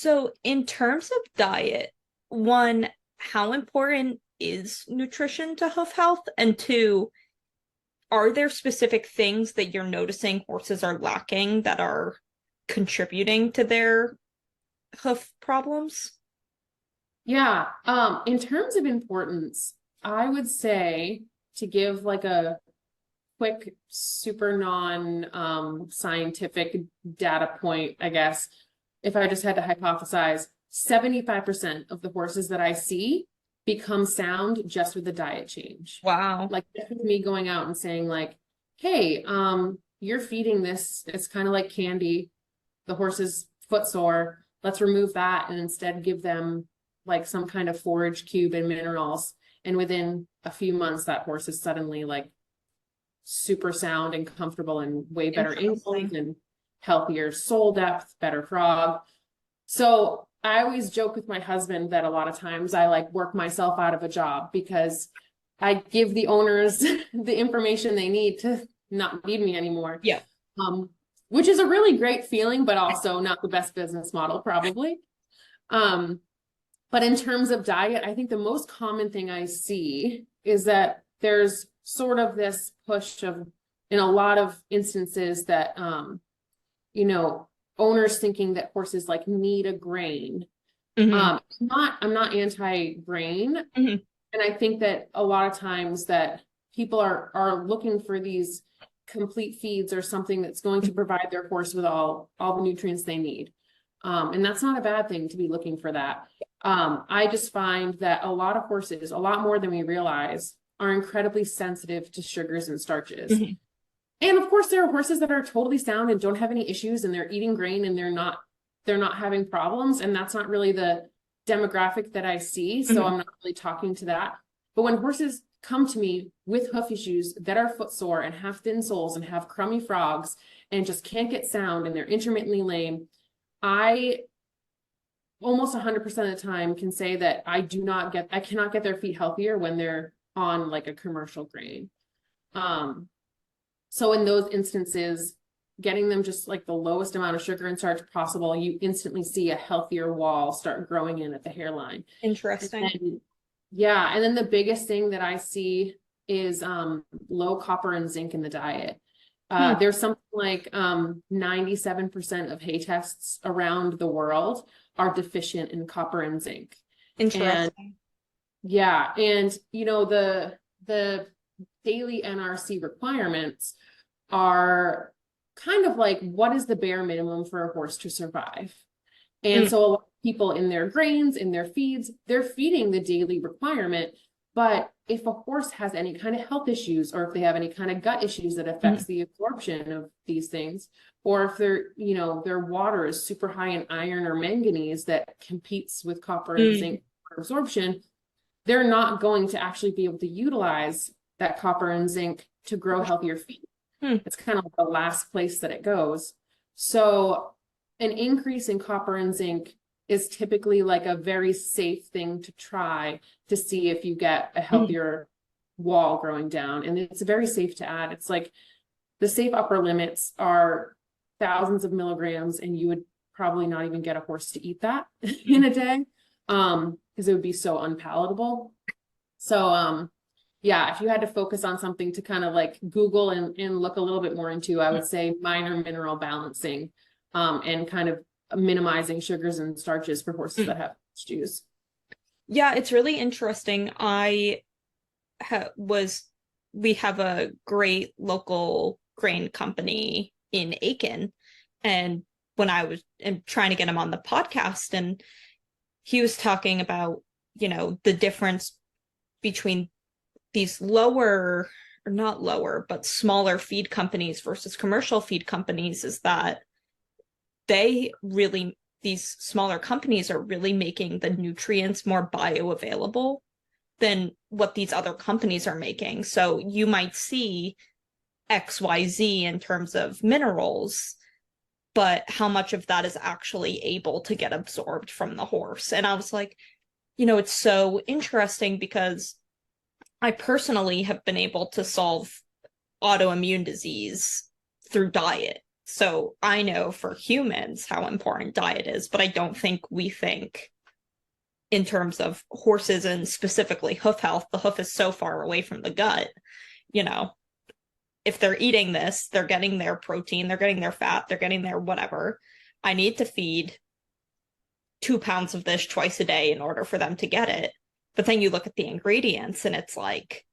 So, in terms of diet, one, how important is nutrition to hoof health? And two, are there specific things that you're noticing horses are lacking that are contributing to their hoof problems? Yeah, in terms of importance, I would say to give like a quick, super non scientific data point, I guess, if I just had to hypothesize, 75% of the horses that I see become sound just with a diet change. Wow. Like just with me going out and saying like, hey, you're feeding this, it's kind of like candy, the horse is footsore. Let's remove that and instead give them like some kind of forage cube and minerals. And within a few months, that horse is suddenly like super sound and comfortable and way better ankles Interesting. and healthier sole depth, better frog. So I always joke with my husband that a lot of times I like work myself out of a job because I give the owners the information they need to not need me anymore. Yeah. Um, which is a really great feeling, but also not the best business model, probably. Um, but in terms of diet, I think the most common thing I see is that there's sort of this push of, in a lot of instances, that you know, owners thinking that horses like need a grain. Hmm. I'm not anti-grain, Hmm. and I think that a lot of times that people are looking for these complete feeds or something that's going to provide their horse with all the nutrients they need. And that's not a bad thing to be looking for that. I just find that a lot of horses, a lot more than we realize, are incredibly sensitive to sugars and starches. Hmm. And of course, there are horses that are totally sound and don't have any issues, and they're eating grain and they're not having problems. And that's not really the demographic that I see. So Hmm. I'm not really talking to that. But when horses come to me with hoof issues that are footsore and have thin soles and have crummy frogs and just can't get sound and they're intermittently lame, I almost 100% of the time can say that I cannot get their feet healthier when they're on like a commercial grain. Um, so in those instances, getting them just like the lowest amount of sugar and starch possible, you instantly see a healthier wall start growing in at the hairline. And Interesting. then, yeah, and then the biggest thing that I see is low copper and zinc in the diet. Hmm. There's something like 97% of hay tests around the world are deficient in copper and zinc. And Interesting. yeah, and you know, the daily NRC requirements are kind of like, what is the bare minimum for a horse to survive? And Mm. so a lot of people in their grains, in their feeds, they're feeding the daily requirement. But if a horse has any kind of health issues, or if they have any kind of gut issues that Mhm. affects the absorption of these things, or if their water is super high in iron or manganese that competes with copper and Mm. zinc for absorption, they're not going to actually be able to utilize that copper and zinc to grow healthier feet. Hmm. It's kind of like the last place that it goes. So an increase in copper and zinc is typically like a very safe thing to try to see if you get a Mhm. healthier wall growing down. And it's very safe to add. It's like the safe upper limits are thousands of milligrams, and you would probably not even get a horse to eat that in a day, because it would be so unpalatable. So yeah, if you had to focus on something to kind of like Google and look a little bit more into, I would say minor mineral balancing, and kind of minimizing sugars and starches for horses Mm. that have issues. Yeah, it's really interesting. Was we have a great local grain company in Aiken, and when I was trying to get him on the podcast, and he was talking about, the difference between these lower, or not lower, but smaller feed companies versus commercial feed companies, is that these smaller companies are really making the nutrients more bioavailable than what these other companies are making. So you might see XYZ in terms of minerals, but how much of that is actually able to get absorbed from the horse? And I was like, it's so interesting because I personally have been able to solve autoimmune disease through diet. So I know for humans how important diet is, but I don't think we think in terms of horses and specifically hoof health. The hoof is so far away from the gut. You know, if they're eating this, they're getting their protein, they're getting their fat, they're getting their whatever. I need to feed 2 pounds of this twice a day in order for them to get it. But then you look at the ingredients and it's like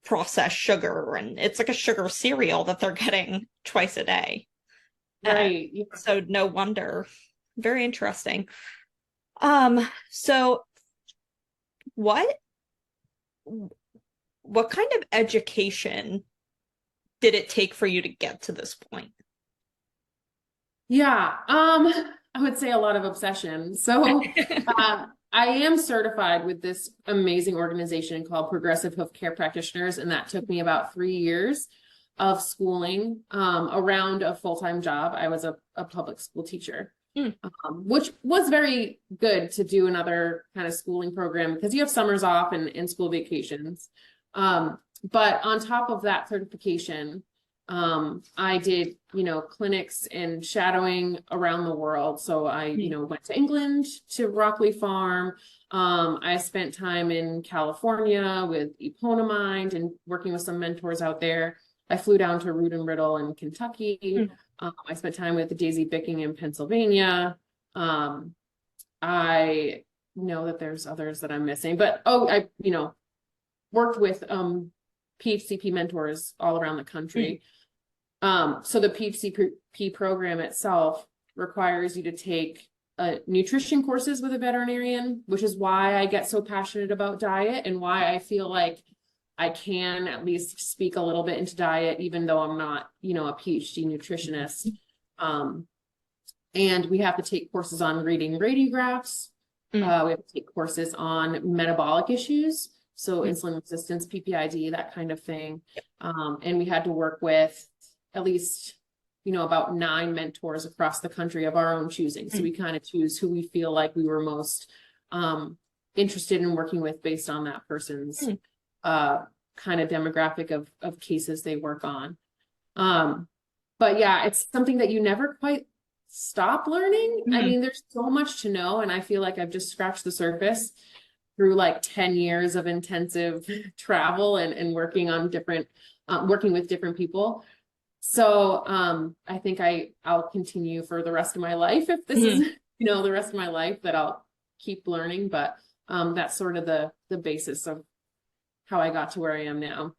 processed sugar, and it's like a sugar cereal that they're getting twice a day. Right. So no wonder. Very interesting. So what kind of education did it take for you to get to this point? Yeah, I would say a lot of obsession. So I am certified with this amazing organization called Progressive Hoof Care Practitioners, and that took me about 3 years of schooling around a full-time job. I was a public school teacher, which was very good to do another kind of schooling program because you have summers off and school vacations. But on top of that certification, I did, clinics and shadowing around the world. So I, went to England to Rockley Farm. I spent time in California with Eponamind and working with some mentors out there. I flew down to Root and Riddle in Kentucky. I spent time with Daisy Bicking in Pennsylvania. I know that there's others that I'm missing, but I worked with PHCP mentors all around the country. So the PHCP program itself requires you to take nutrition courses with a veterinarian, which is why I get so passionate about diet and why I feel like I can at least speak a little bit into diet, even though I'm not, a PhD nutritionist. And we have to take courses on reading radiographs. We have to take courses on metabolic issues. So insulin resistance, PPID, that kind of thing. And we had to work with at least, about 9 mentors across the country of our own choosing. So we kind of choose who we feel like we were most interested in working with based on that person's kind of demographic of cases they work on. But yeah, it's something that you never quite stop learning. I mean, there's so much to know, and I feel like I've just scratched the surface through like 10 years of intensive travel and working on different, working with different people. So I think I'll continue for the rest of my life. If this is, the rest of my life, that I'll keep learning, but that's sort of the basis of how I got to where I am now.